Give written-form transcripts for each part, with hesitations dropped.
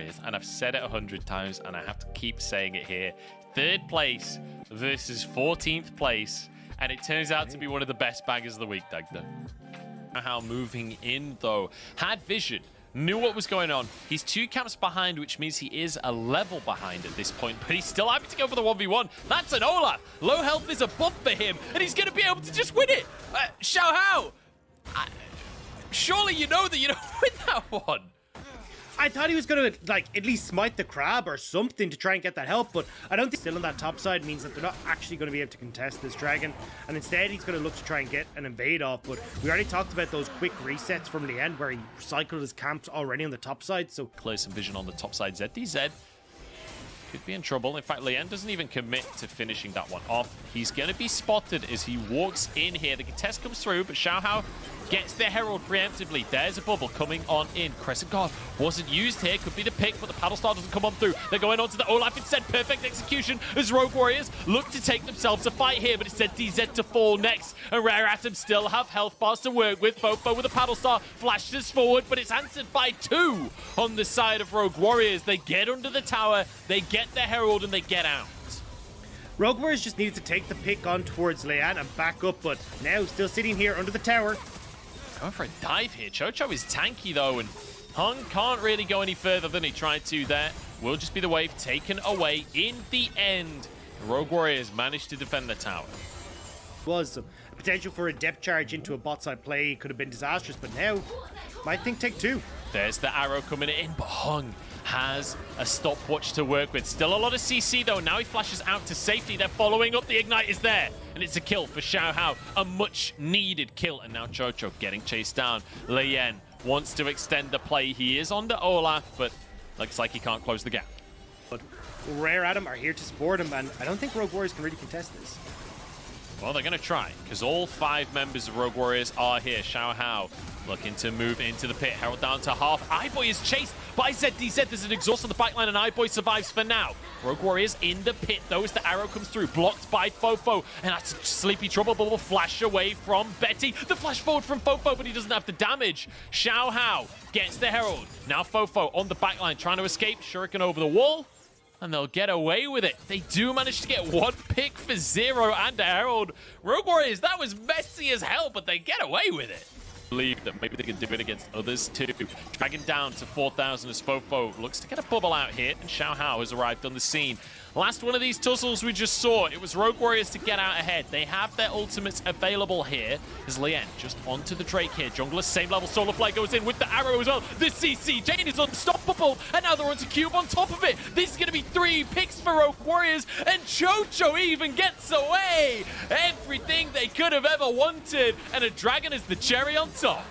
Warriors, and I've said it 100 times, and I have to keep saying it here. 3rd place versus 14th place, and it turns out to be one of the best baggers of the week, Dagda. How moving in, though. Had vision, knew what was going on. He's 2 camps behind, which means he is a level behind at this point, but he's still happy to go for the 1v1. That's an Olaf. Low health is a buff for him, and he's going to be able to just win it. Xiao Hao, surely you know that you don't win that one. I thought he was going to, like, at least smite the crab or something to try and get that help, but I don't think still on that top side means that they're not actually going to be able to contest this dragon, and instead he's going to look to try and get an invade off. But we already talked about those quick resets from Lien where he cycled his camps already on the top side, so clear some vision on the top side. ZDZ could be in trouble. In fact, Lien doesn't even commit to finishing that one off. He's going to be spotted as he walks in here. The contest comes through, but Xiao Hao gets the Herald preemptively. There's a bubble coming on in. Crescent Guard wasn't used here. Could be the pick, but the Paddle Star doesn't come on through. They're going on to the Olaf instead. Perfect execution as Rogue Warriors look to take themselves a fight here, but it's ZDZ to fall next. And Rare Atom still have health bars to work with. Fofo with a Paddle Star flashes forward, but it's answered by 2 on the side of Rogue Warriors. They get under the tower, they get the Herald, and they get out. Rogue Warriors just needed to take the pick on towards Lien and back up, but now still sitting here under the tower. Going for a dive here. Chocho is tanky though, and Hung can't really go any further than he tried to there. Will just be the wave taken away in the end. The Rogue Warriors managed to defend the tower. Was some potential for a depth charge into a bot side play, could have been disastrous, but now might think take 2. There's the arrow coming in, but Hung has a stopwatch to work with. Still a lot of CC though. Now he flashes out to safety. They're following up. The Ignite is there. And it's a kill for Xiao Hao. A much needed kill. And now Chocho getting chased down. Lien wants to extend the play. He is on the Olaf, but looks like he can't close the gap. But Rare Atom are here to support him, and I don't think Rogue Warriors can really contest this. Well, they're going to try, because all 5 members of Rogue Warriors are here. Xiao Hao looking to move into the pit. Herald down to half. iBoy is chased by ZDZ. There's an exhaust on the backline, and iBoy survives for now. Rogue Warriors in the pit, though, as the arrow comes through. Blocked by Fofo, and that's Sleepy Trouble will flash away from Betty. The flash forward from Fofo, but he doesn't have the damage. Xiao Hao gets the Herald. Now Fofo on the backline, trying to escape. Shuriken over the wall. And they'll get away with it. They do manage to get 1 pick for 0 and a Herald. Rogue Warriors, that was messy as hell, but they get away with it. Believe that maybe they can do it against others too. Dragging down to 4,000 as Fofo looks to get a bubble out here, and Xiao Hao has arrived on the scene. Last one of these tussles we just saw, it was Rogue Warriors to get out ahead. They have their ultimates available here. As Lien just onto the Drake here. Jungler, same level, Solar Flare goes in with the arrow as well. The CC, Jane is unstoppable, and now they're onto Cube on top of it. This is going to be 3 picks for Rogue Warriors, and Chocho even gets away. Everything they could have ever wanted, and a dragon is the cherry on top.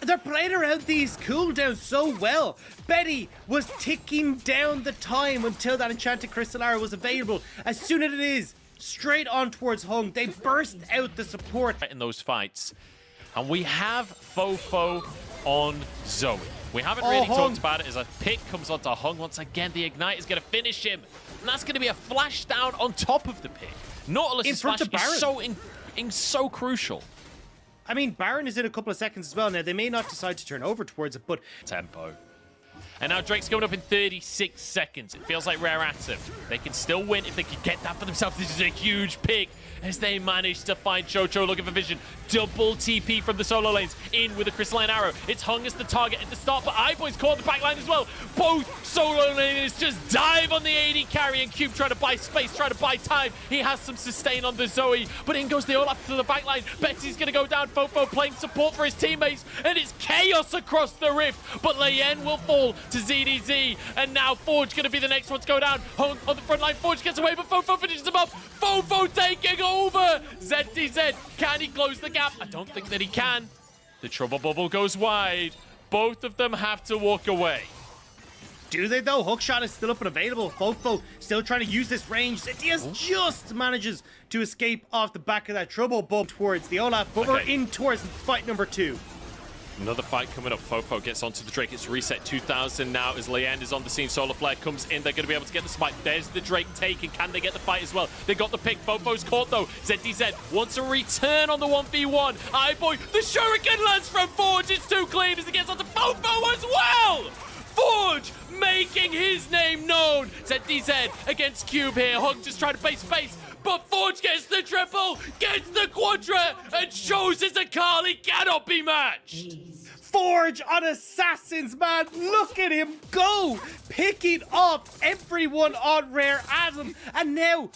They're playing around these cooldowns so well. Betty was ticking down the time until that Enchanted Crystal Arrow was available. As soon as it is, straight on towards Hung. They burst out the support. In those fights. And we have Fofo on Zoe. We haven't really talked about it as a pick comes onto Hung. Once again, the Ignite is going to finish him. And that's going to be a flash down on top of the pick. Nautilus's flash is so crucial. I mean, Baron is in a couple of seconds as well. Now, they may not decide to turn over towards it, but... Tempo. And now Drake's going up in 36 seconds. It feels like Rare Atom. They can still win if they can get that for themselves. This is a huge pick as they manage to find Chocho looking for vision. Double TP from the solo lanes in with a crystalline arrow. It's Hung as the target at the start, but iBoy's caught the backline as well. Both solo lanes just dive on the AD carry, and Cube trying to buy space, trying to buy time. He has some sustain on the Zoe, but in goes the Olaf to the backline. Betsy's going to go down. Fofo playing support for his teammates, and it's chaos across the rift, but Lien will fall to ZDZ, and now Forge going to be the next one to go down. Hung on the front line. Forge gets away, but Fofo finishes him off. Fofo taking over. ZDZ, can he close the gap? I don't think that he can. The trouble bubble goes wide. Both of them have to walk away. Do they though? Hookshot is still up and available. Fofo still trying to use this range. ZDZ just manages to escape off the back of that trouble bubble towards the Olaf, but we're in towards fight number 2. Another fight coming up. Fofo gets onto the Drake. It's reset 2,000 now as Lien is on the scene. Solar Flare comes in. They're going to be able to get the smite. There's the Drake taken. Can they get the fight as well? They got the pick. Fofo's caught though. ZDZ wants a return on the 1v1. iBoy, the Shuriken lands from Forge. It's too clean as he gets onto Fofo as well. his name known. ZDZ against Cube here. Hug just trying to base space. But Forge gets the triple, gets the quadra, and shows his Akali cannot be matched. Forge on Assassins, man. Look at him go. Picking up everyone on Rare Adam. And now,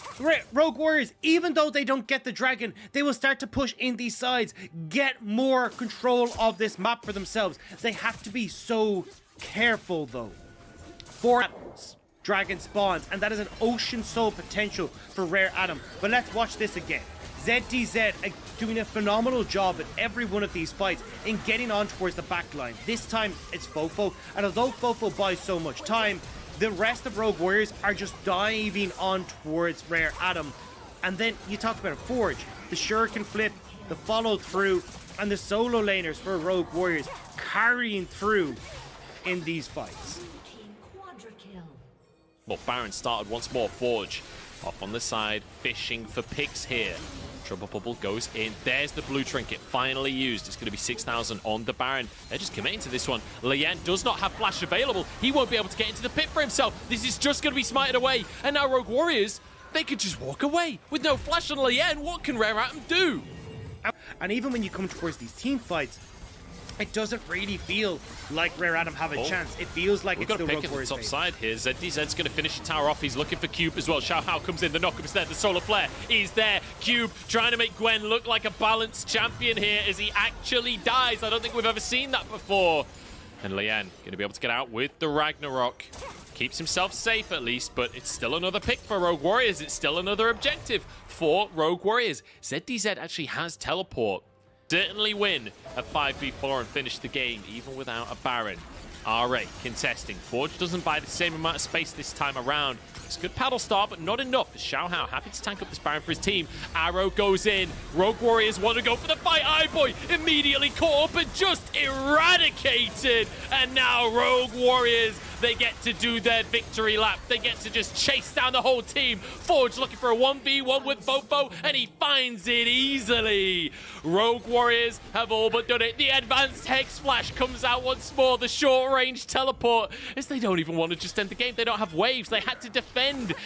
Rogue Warriors, even though they don't get the dragon, they will start to push in these sides, get more control of this map for themselves. They have to be so careful, though. For dragon spawns, and that is an ocean soul potential for Rare Adam. But let's watch this again. ZDZ doing a phenomenal job at every one of these fights in getting on towards the back line. This time it's Fofo, and although Fofo buys so much time, the rest of Rogue Warriors are just diving on towards Rare Adam. And then you talk about a Forge, the Shuriken flip, the follow through, and the solo laners for Rogue Warriors carrying through in these fights. Well, Baron started once more. Forge off on the side, fishing for picks here. Trouble Bubble goes in. There's the blue trinket, finally used. It's going to be 6,000 on the Baron. They're just committing to this one. Lien does not have flash available. He won't be able to get into the pit for himself. This is just going to be smited away. And now Rogue Warriors, they could just walk away. With no flash on Lien, what can Rare Atom do? And even when you come towards these team fights, it doesn't really feel like Rare Adam have a chance. It feels like it's the Rogue Warriors. Top side here. ZDZ's going to finish the tower off. He's looking for Cube as well. Xiao Hao comes in. The knockup is there. The solar flare is there. Cube trying to make Gwen look like a balanced champion here as he actually dies. I don't think we've ever seen that before. And Lien going to be able to get out with the Ragnarok. Keeps himself safe at least, but it's still another pick for Rogue Warriors. It's still another objective for Rogue Warriors. ZDZ actually has teleport. Certainly win a 5v4 and finish the game even without a Baron. RA contesting. Forge doesn't buy the same amount of space this time around. It's a good paddle start, but not enough. Xiao Hao happy to tank up this Baron for his team. Arrow goes in. Rogue Warriors want to go for the fight. Boy immediately caught up and just eradicated. And now Rogue Warriors, they get to do their victory lap. They get to just chase down the whole team. Forge looking for a 1v1 with Fofo, and he finds it easily. Rogue Warriors have all but done it. The advanced Hex Flash comes out once more. The short-range teleport, as they don't even want to just end the game. They don't have waves. They had to defend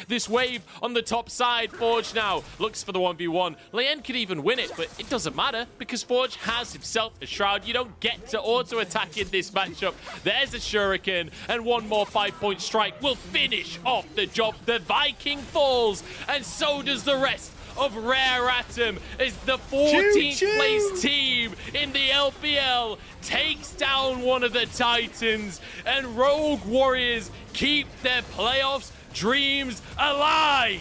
this wave on the top side. Forge now looks for the 1v1. Lien could even win it, but it doesn't matter because Forge has himself a Shroud. You don't get to auto-attack in this matchup. There's a Shuriken, and one more 5-point strike will finish off the job. The Viking falls, and so does the rest of Rare Atom as the 14th place team in the LPL takes down one of the Titans, and Rogue Warriors keep their playoffs dreams alive.